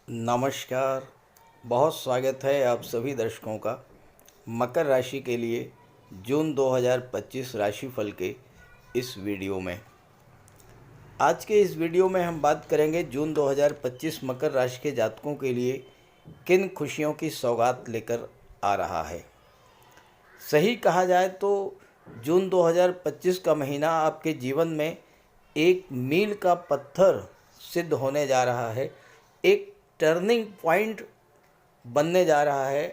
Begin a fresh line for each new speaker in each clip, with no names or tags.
नमस्कार। बहुत स्वागत है आप सभी दर्शकों का मकर राशि के लिए जून 2025 राशिफल के इस वीडियो में। आज के इस वीडियो में हम बात करेंगे जून 2025 मकर राशि के जातकों के लिए किन खुशियों की सौगात लेकर आ रहा है। सही कहा जाए तो जून 2025 का महीना आपके जीवन में एक मील का पत्थर सिद्ध होने जा रहा है, एक टर्निंग पॉइंट बनने जा रहा है,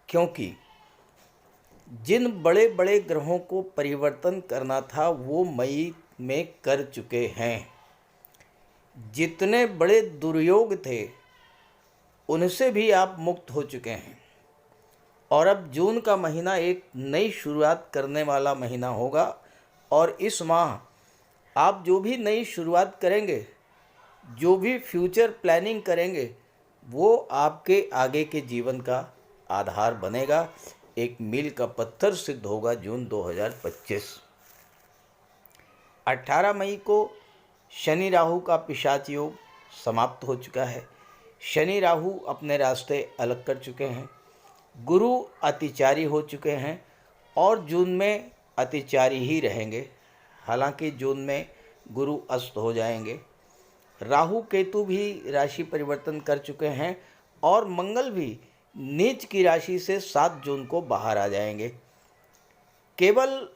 क्योंकि जिन बड़े बड़े ग्रहों को परिवर्तन करना था वो मई में कर चुके हैं। जितने बड़े दुर्योग थे उनसे भी आप मुक्त हो चुके हैं और अब जून का महीना एक नई शुरुआत करने वाला महीना होगा। और इस माह आप जो भी नई शुरुआत करेंगे, जो भी फ्यूचर प्लानिंग करेंगे, वो आपके आगे के जीवन का आधार बनेगा, एक मील का पत्थर सिद्ध होगा। जून 2025 18 मई को शनि राहु का पिशाच योग समाप्त हो चुका है। शनि राहु अपने रास्ते अलग कर चुके हैं, गुरु अतिचारी हो चुके हैं और जून में अतिचारी ही रहेंगे। हालांकि जून में गुरु अस्त हो जाएंगे। राहु केतु भी राशि परिवर्तन कर चुके हैं और मंगल भी नीच की राशि से 7 जून को बाहर आ जाएंगे। केवल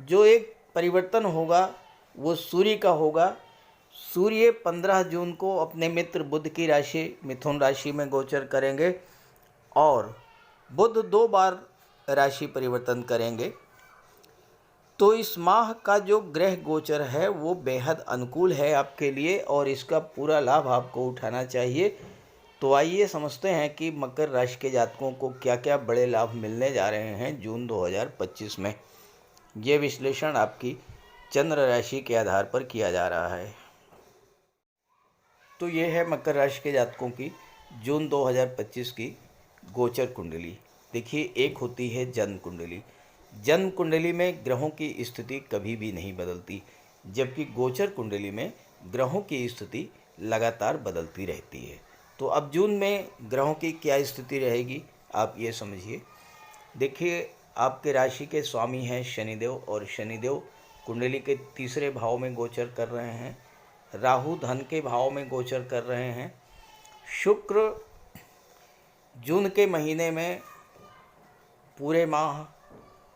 जो एक परिवर्तन होगा वो सूर्य का होगा। सूर्य 15 जून को अपने मित्र बुध की राशि मिथुन राशि में गोचर करेंगे और बुध 2 बार राशि परिवर्तन करेंगे। तो इस माह का जो ग्रह गोचर है वो बेहद अनुकूल है आपके लिए और इसका पूरा लाभ आपको उठाना चाहिए। तो आइए समझते हैं कि मकर राशि के जातकों को क्या क्या बड़े लाभ मिलने जा रहे हैं जून 2025 में। ये विश्लेषण आपकी चंद्र राशि के आधार पर किया जा रहा है। तो ये है मकर राशि के जातकों की जून 2025 की गोचर कुंडली। देखिए, एक होती है जन्म कुंडली। जन्म कुंडली में ग्रहों की स्थिति कभी भी नहीं बदलती, जबकि गोचर कुंडली में ग्रहों की स्थिति लगातार बदलती रहती है। तो अब जून में ग्रहों की क्या स्थिति रहेगी आप ये समझिए। देखिए, आपके राशि के स्वामी हैं शनिदेव और शनिदेव कुंडली के तीसरे भाव में गोचर कर रहे हैं। राहु धन के भाव में गोचर कर रहे हैं। शुक्र जून के महीने में पूरे माह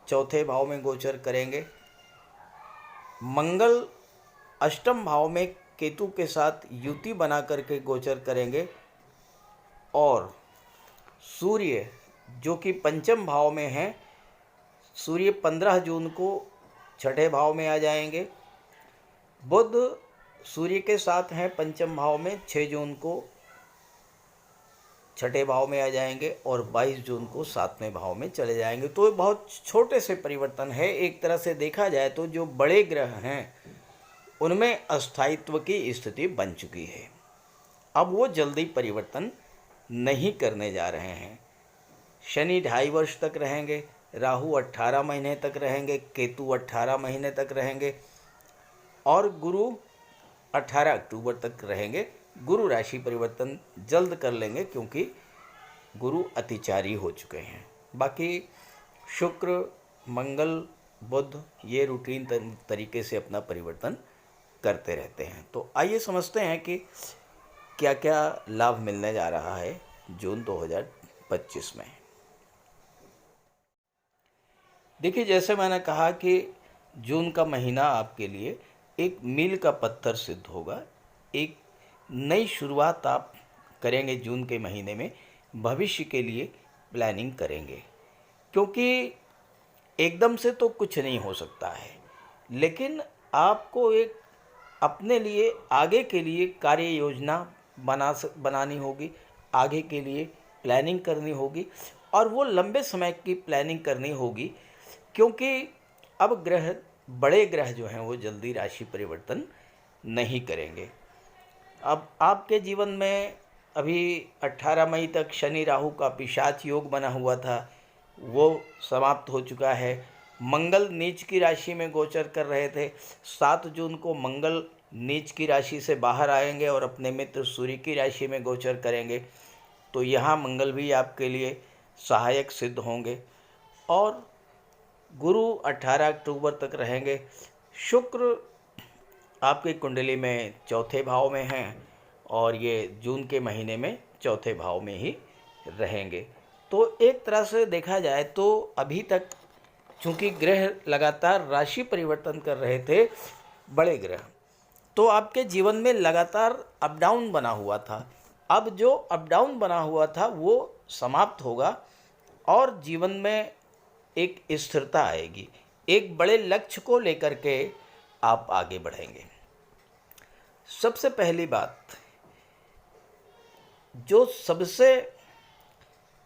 चौथे भाव में गोचर करेंगे। मंगल अष्टम भाव में केतु के साथ युति बना करके गोचर करेंगे और सूर्य जो कि पंचम भाव में है, सूर्य 15 जून को छठे भाव में आ जाएंगे। बुध सूर्य के साथ हैं पंचम भाव में, 6 जून को छठे भाव में आ जाएंगे और 22 जून को 7वें भाव में चले जाएंगे। तो बहुत छोटे से परिवर्तन है। एक तरह से देखा जाए तो जो बड़े ग्रह हैं उनमें अस्थायित्व की स्थिति बन चुकी है। अब वो जल्दी परिवर्तन नहीं करने जा रहे हैं। शनि 2.5 वर्ष तक रहेंगे, राहु 18 महीने तक रहेंगे, केतु 18 महीने तक रहेंगे और गुरु 18 अक्टूबर तक रहेंगे। गुरु राशि परिवर्तन जल्द कर लेंगे क्योंकि गुरु अतिचारी हो चुके हैं। बाकी शुक्र, मंगल, बुध ये रूटीन तरीके से अपना परिवर्तन करते रहते हैं। तो आइए समझते हैं कि क्या क्या लाभ मिलने जा रहा है जून 2025 में। देखिए, जैसे मैंने कहा कि जून का महीना आपके लिए एक मील का पत्थर सिद्ध होगा। एक नई शुरुआत आप करेंगे जून के महीने में, भविष्य के लिए प्लानिंग करेंगे, क्योंकि एकदम से तो कुछ नहीं हो सकता है, लेकिन आपको एक अपने लिए आगे के लिए कार्य योजना बनानी होगी, आगे के लिए प्लानिंग करनी होगी और वो लंबे समय की प्लानिंग करनी होगी, क्योंकि अब बड़े ग्रह जो हैं वो जल्दी राशि परिवर्तन नहीं करेंगे। अब आपके जीवन में अभी 18 मई तक शनि राहु का पिशाच योग बना हुआ था, वो समाप्त हो चुका है। मंगल नीच की राशि में गोचर कर रहे थे। 7 जून को मंगल नीच की राशि से बाहर आएंगे और अपने मित्र सूर्य की राशि में गोचर करेंगे, तो यहाँ मंगल भी आपके लिए सहायक सिद्ध होंगे। और गुरु 18 अक्टूबर तक रहेंगे। शुक्र आपकी कुंडली में चौथे भाव में हैं और ये जून के महीने में चौथे भाव में ही रहेंगे। तो एक तरह से देखा जाए तो अभी तक चूँकि ग्रह लगातार राशि परिवर्तन कर रहे थे, बड़े ग्रह, तो आपके जीवन में लगातार अप डाउन बना हुआ था। अब जो अप डाउन बना हुआ था वो समाप्त होगा और जीवन में एक स्थिरता आएगी। एक बड़े लक्ष्य को लेकर के आप आगे बढ़ेंगे। सबसे पहली बात, जो सबसे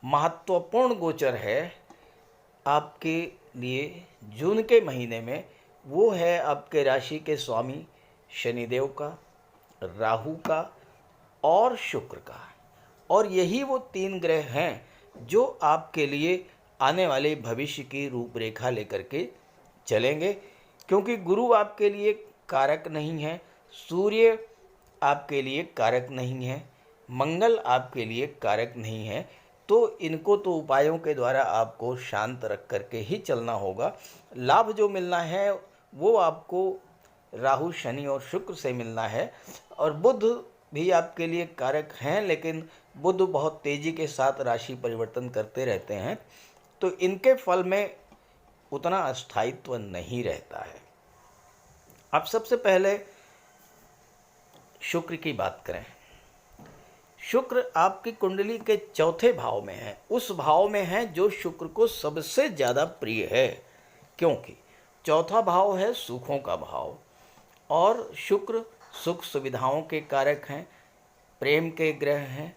महत्वपूर्ण गोचर है आपके लिए जून के महीने में, वो है आपके राशि के स्वामी शनिदेव का, राहु का और शुक्र का। और यही वो 3 ग्रह हैं जो आपके लिए आने वाले भविष्य की रूपरेखा लेकर के चलेंगे। क्योंकि गुरु आपके लिए कारक नहीं है, सूर्य आपके लिए कारक नहीं है, मंगल आपके लिए कारक नहीं है, तो इनको तो उपायों के द्वारा आपको शांत रख करके ही चलना होगा। लाभ जो मिलना है वो आपको राहु, शनि और शुक्र से मिलना है। और बुध भी आपके लिए कारक हैं, लेकिन बुध बहुत तेज़ी के साथ राशि परिवर्तन करते रहते हैं, तो इनके फल में उतना अस्थायित्व नहीं रहता है। अब सबसे पहले शुक्र की बात करें। शुक्र आपकी कुंडली के चौथे भाव में है, उस भाव में है जो शुक्र को सबसे ज़्यादा प्रिय है। क्योंकि चौथा भाव है सुखों का भाव और शुक्र सुख सुविधाओं के कारक हैं, प्रेम के ग्रह हैं,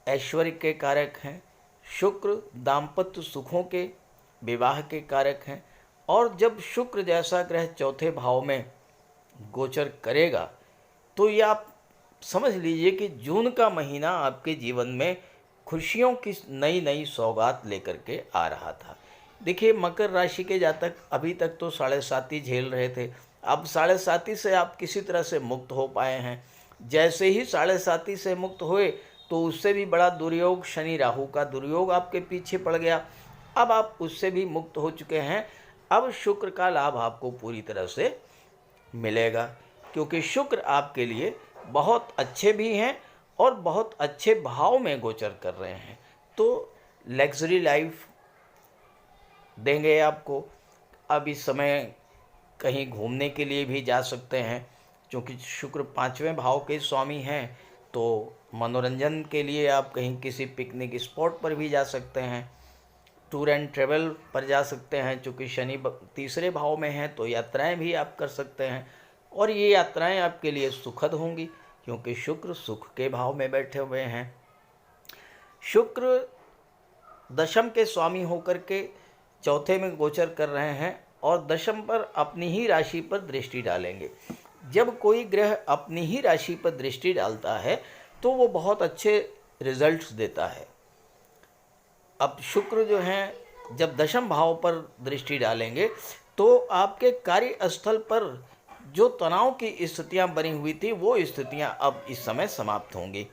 ऐश्वर्य के कारक हैं। शुक्र दाम्पत्य सुखों के, विवाह के कारक हैं। और जब शुक्र जैसा ग्रह चौथे भाव में गोचर करेगा तो ये आप समझ लीजिए कि जून का महीना आपके जीवन में खुशियों की नई नई सौगात लेकर के आ रहा था। देखिए, मकर राशि के जातक अभी तक तो 7.5 झेल रहे थे, अब 7.5 से आप किसी तरह से मुक्त हो पाए हैं। जैसे ही 7.5 से मुक्त हुए तो उससे भी बड़ा दुर्योग, शनि राहु का दुर्योग आपके पीछे पड़ गया। अब आप उससे भी मुक्त हो चुके हैं। अब शुक्र का लाभ आपको पूरी तरह से मिलेगा, क्योंकि शुक्र आपके लिए बहुत अच्छे भी हैं और बहुत अच्छे भाव में गोचर कर रहे हैं। तो लग्जरी लाइफ देंगे आपको। अब इस समय कहीं घूमने के लिए भी जा सकते हैं, क्योंकि शुक्र 5वें भाव के स्वामी हैं, तो मनोरंजन के लिए आप कहीं किसी पिकनिक स्पॉट पर भी जा सकते हैं, टूर एंड ट्रेवल पर जा सकते हैं। चूँकि शनि 3रे भाव में हैं तो यात्राएं भी आप कर सकते हैं, और ये यात्राएं आपके लिए सुखद होंगी, क्योंकि शुक्र सुख के भाव में बैठे हुए हैं। शुक्र दशम के स्वामी होकर के चौथे में गोचर कर रहे हैं और दशम पर अपनी ही राशि पर दृष्टि डालेंगे। जब कोई ग्रह अपनी ही राशि पर दृष्टि डालता है तो वो बहुत अच्छे रिजल्ट्स देता है। अब शुक्र जो हैं जब दशम भाव पर दृष्टि डालेंगे तो आपके कार्यस्थल पर जो तनाव की स्थितियां बनी हुई थी वो स्थितियां अब इस समय समाप्त होंगी।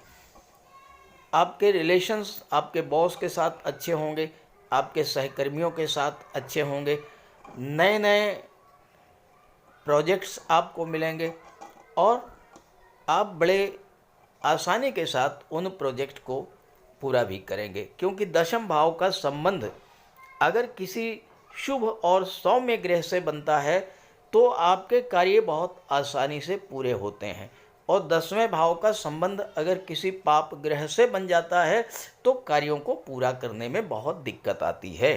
आपके रिलेशंस आपके बॉस के साथ अच्छे होंगे, आपके सहकर्मियों के साथ अच्छे होंगे, नए नए प्रोजेक्ट्स आपको मिलेंगे और आप बड़े आसानी के साथ उन प्रोजेक्ट को पूरा भी करेंगे। क्योंकि दशम भाव का संबंध अगर किसी शुभ और सौम्य ग्रह से बनता है तो आपके कार्य बहुत आसानी से पूरे होते हैं, और 10वें भाव का संबंध अगर किसी पाप ग्रह से बन जाता है तो कार्यों को पूरा करने में बहुत दिक्कत आती है।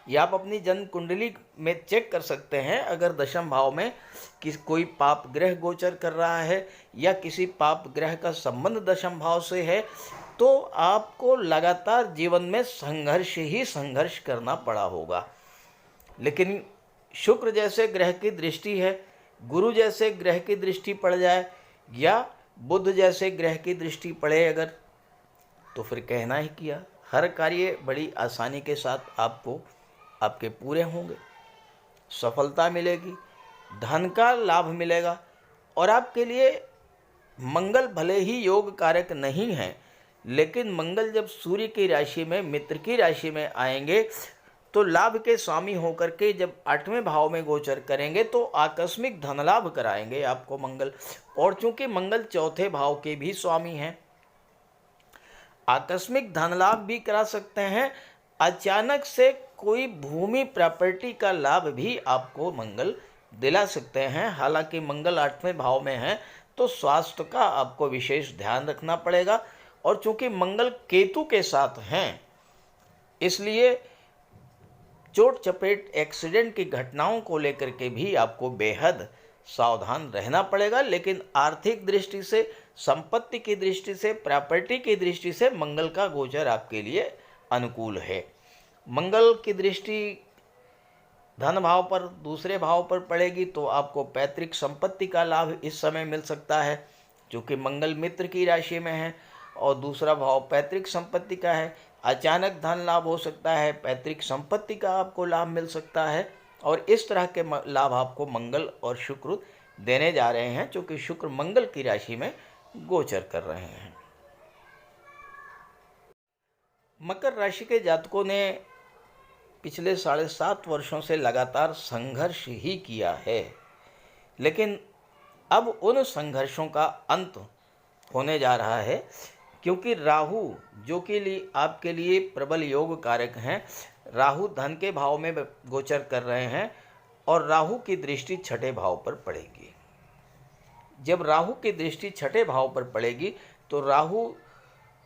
या आप अपनी जन्म कुंडली में चेक कर सकते हैं, अगर दशम भाव में कोई पाप ग्रह गोचर कर रहा है या किसी पाप ग्रह का संबंध दशम भाव से है तो आपको लगातार जीवन में संघर्ष ही संघर्ष करना पड़ा होगा। लेकिन शुक्र जैसे ग्रह की दृष्टि है, गुरु जैसे ग्रह की दृष्टि पड़ जाए या बुध जैसे ग्रह की दृष्टि पड़े अगर, तो फिर कहना ही किया, हर कार्य बड़ी आसानी के साथ आपके पूरे होंगे, सफलता मिलेगी, धन का लाभ मिलेगा, और आपके लिए मंगल भले ही योग कारक नहीं है, लेकिन मंगल जब सूर्य की राशि में, मित्र की राशि में आएंगे तो लाभ के स्वामी होकर के जब 8वें भाव में गोचर करेंगे तो आकस्मिक धन लाभ कराएंगे आपको मंगल। और चूंकि मंगल चौथे भाव के भी स्वामी हैं, आकस्मिक धन लाभ भी करा सकते हैं। अचानक से कोई भूमि प्रॉपर्टी का लाभ भी आपको मंगल दिला सकते हैं। हालांकि मंगल 8वें भाव में है तो स्वास्थ्य का आपको विशेष ध्यान रखना पड़ेगा। और चूंकि मंगल केतु के साथ हैं, इसलिए चोट चपेट एक्सीडेंट की घटनाओं को लेकर के भी आपको बेहद सावधान रहना पड़ेगा। लेकिन आर्थिक दृष्टि से, संपत्ति की दृष्टि से, प्रॉपर्टी की दृष्टि से मंगल का गोचर आपके लिए अनुकूल है। मंगल की दृष्टि धन भाव पर, दूसरे भाव पर पड़ेगी तो आपको पैतृक संपत्ति का लाभ इस समय मिल सकता है, क्योंकि मंगल मित्र की राशि में है और दूसरा भाव पैतृक संपत्ति का है। अचानक धन लाभ हो सकता है, पैतृक संपत्ति का आपको लाभ मिल सकता है। और इस तरह के लाभ आपको मंगल और शुक्र देने जा रहे हैं, क्योंकि शुक्र मंगल की राशि में गोचर कर रहे हैं। मकर राशि के जातकों ने पिछले 7.5 वर्षों से लगातार संघर्ष ही किया है, लेकिन अब उन संघर्षों का अंत होने जा रहा है, क्योंकि राहु जो कि आपके लिए प्रबल योग कारक हैं, राहु धन के भाव में गोचर कर रहे हैं और राहु की दृष्टि 6ठे भाव पर पड़ेगी। जब राहु की दृष्टि 6ठे भाव पर पड़ेगी तो राहु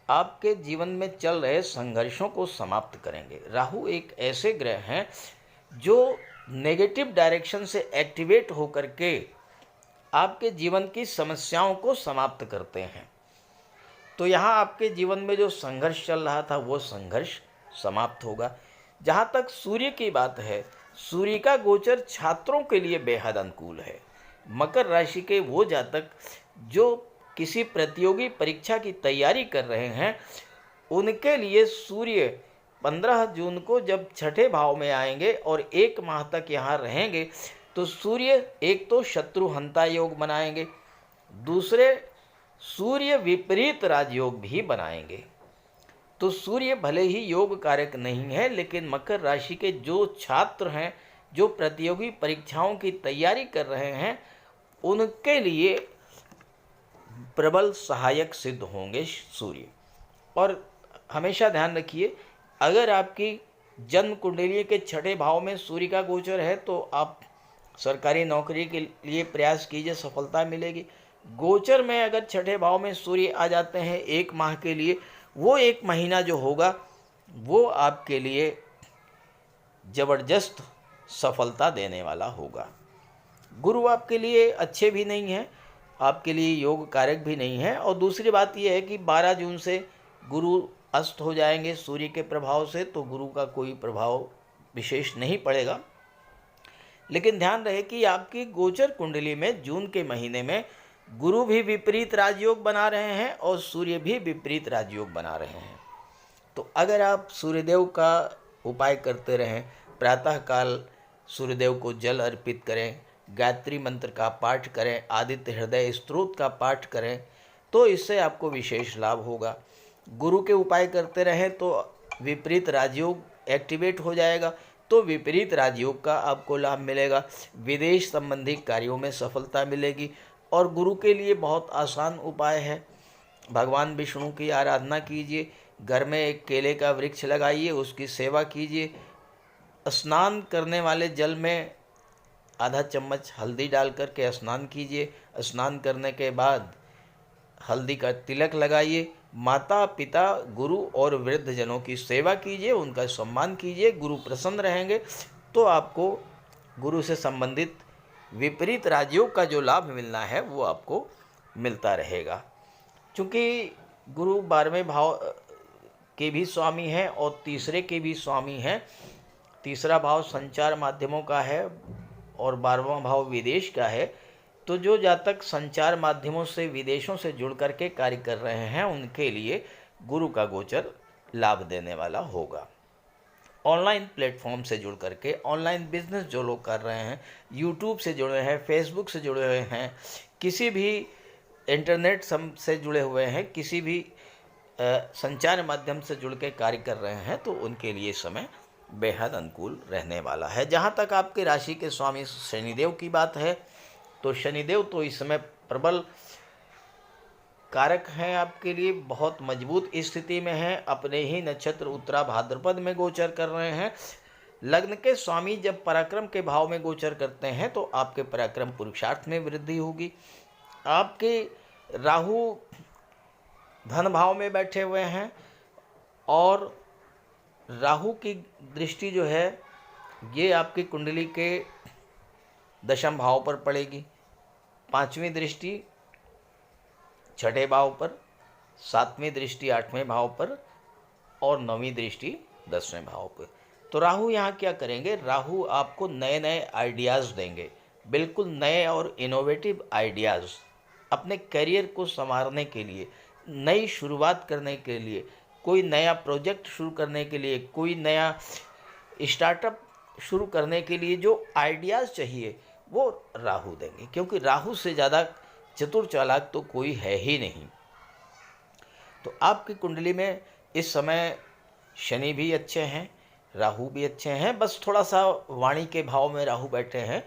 आपके जीवन में चल रहे संघर्षों को समाप्त करेंगे। राहु एक ऐसे ग्रह हैं जो नेगेटिव डायरेक्शन से एक्टिवेट होकर के आपके जीवन की समस्याओं को समाप्त करते हैं। तो यहाँ आपके जीवन में जो संघर्ष चल रहा था वो संघर्ष समाप्त होगा। जहाँ तक सूर्य की बात है, सूर्य का गोचर छात्रों के लिए बेहद अनुकूल है। मकर राशि के वो जातक जो किसी प्रतियोगी परीक्षा की तैयारी कर रहे हैं, उनके लिए सूर्य 15 जून को जब 6ठे भाव में आएंगे और 1 माह तक यहाँ रहेंगे तो सूर्य एक तो शत्रुहंता योग बनाएंगे, दूसरे सूर्य विपरीत राजयोग भी बनाएंगे। तो सूर्य भले ही योग कारक नहीं है, लेकिन मकर राशि के जो छात्र हैं, जो प्रतियोगी परीक्षाओं की तैयारी कर रहे हैं, उनके लिए प्रबल सहायक सिद्ध होंगे सूर्य। और हमेशा ध्यान रखिए, अगर आपकी जन्म कुंडली के 6ठे भाव में सूर्य का गोचर है तो आप सरकारी नौकरी के लिए प्रयास कीजिए, सफलता मिलेगी। गोचर में अगर 6ठे भाव में सूर्य आ जाते हैं 1 माह के लिए, वो 1 महीना जो होगा वो आपके लिए ज़बरदस्त सफलता देने वाला होगा। गुरु आपके लिए अच्छे भी नहीं हैं, आपके लिए योग कारक भी नहीं है। और दूसरी बात यह है कि 12 जून से गुरु अस्त हो जाएंगे सूर्य के प्रभाव से, तो गुरु का कोई प्रभाव विशेष नहीं पड़ेगा। लेकिन ध्यान रहे कि आपकी गोचर कुंडली में जून के महीने में गुरु भी विपरीत राजयोग बना रहे हैं और सूर्य भी विपरीत राजयोग बना रहे हैं। तो अगर आप सूर्यदेव का उपाय करते रहें, प्रातःकाल सूर्यदेव को जल अर्पित करें, गायत्री मंत्र का पाठ करें, आदित्य हृदय स्तोत्र का पाठ करें, तो इससे आपको विशेष लाभ होगा। गुरु के उपाय करते रहें तो विपरीत राजयोग एक्टिवेट हो जाएगा, तो विपरीत राजयोग का आपको लाभ मिलेगा। विदेश संबंधी कार्यों में सफलता मिलेगी। और गुरु के लिए बहुत आसान उपाय है, भगवान विष्णु की आराधना कीजिए, घर में एक केले का वृक्ष लगाइए, उसकी सेवा कीजिए, स्नान करने वाले जल में आधा चम्मच हल्दी डाल करके स्नान कीजिए। स्नान करने के बाद हल्दी का तिलक लगाइए, माता पिता गुरु और वृद्ध जनों की सेवा कीजिए, उनका सम्मान कीजिए। गुरु प्रसन्न रहेंगे तो आपको गुरु से संबंधित विपरीत राजयोग का जो लाभ मिलना है वो आपको मिलता रहेगा। चूँकि गुरु 12वें भाव के भी स्वामी हैं और तीसरे के भी स्वामी हैं। तीसरा भाव संचार माध्यमों का है और 12वां भाव विदेश का है। तो जो जातक संचार माध्यमों से, विदेशों से जुड़ करके कार्य कर रहे हैं, उनके लिए गुरु का गोचर लाभ देने वाला होगा। ऑनलाइन प्लेटफॉर्म से जुड़ करके, ऑनलाइन बिजनेस जो लोग कर रहे हैं, यूट्यूब से जुड़े हैं, फेसबुक से जुड़े हुए हैं, किसी भी इंटरनेट से जुड़े हुए हैं, किसी भी संचार माध्यम से जुड़ के कार्य कर रहे हैं, तो उनके लिए समय बेहद अनुकूल रहने वाला है। जहाँ तक आपके राशि के स्वामी शनिदेव की बात है, तो शनिदेव तो इस समय प्रबल कारक हैं आपके लिए, बहुत मजबूत स्थिति में हैं, अपने ही नक्षत्र उत्तरा भाद्रपद में गोचर कर रहे हैं। लग्न के स्वामी जब पराक्रम के भाव में गोचर करते हैं तो आपके पराक्रम पुरुषार्थ में वृद्धि होगी। आपके राहु धन भाव में बैठे हुए हैं और राहु की दृष्टि जो है ये आपकी कुंडली के दशम भाव पर पड़ेगी। पांचवीं दृष्टि छठे भाव पर, सातवीं दृष्टि आठवें भाव पर और नौवीं दृष्टि 10वें भाव पर। तो राहु यहाँ क्या करेंगे, राहु आपको नए नए आइडियाज़ देंगे, बिल्कुल नए और इनोवेटिव आइडियाज़ अपने करियर को संवारने के लिए, नई शुरुआत करने के लिए, कोई नया प्रोजेक्ट शुरू करने के लिए, कोई नया स्टार्टअप शुरू करने के लिए जो आइडियाज़ चाहिए वो राहु देंगे, क्योंकि राहु से ज़्यादा चतुर चालाक तो कोई है ही नहीं। तो आपकी कुंडली में इस समय शनि भी अच्छे हैं, राहु भी अच्छे हैं, बस थोड़ा सा वाणी के भाव में राहु बैठे हैं,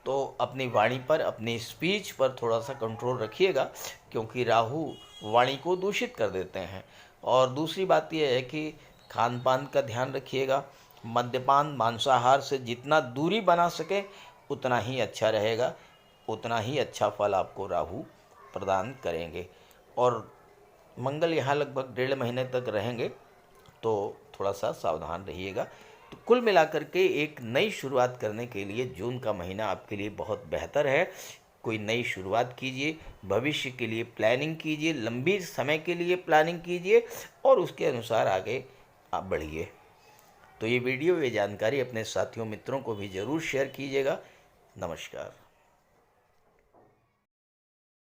तो अपनी वाणी पर, अपनी स्पीच पर थोड़ा सा कंट्रोल रखिएगा, क्योंकि राहु वाणी को दूषित कर देते हैं। और दूसरी बात यह है कि खान पान का ध्यान रखिएगा, मद्यपान मांसाहार से जितना दूरी बना सके उतना ही अच्छा रहेगा, उतना ही अच्छा फल आपको राहु प्रदान करेंगे। और मंगल यहाँ लगभग 1.5 महीने तक रहेंगे, तो थोड़ा सा सावधान रहिएगा। तो कुल मिलाकर के एक नई शुरुआत करने के लिए जून का महीना आपके लिए बहुत बेहतर है। कोई नई शुरुआत कीजिए, भविष्य के लिए प्लानिंग कीजिए, लंबी समय के लिए प्लानिंग कीजिए और उसके अनुसार आगे आप बढ़िए। तो ये वीडियो, ये जानकारी अपने साथियों मित्रों को भी ज़रूर शेयर कीजिएगा। नमस्कार।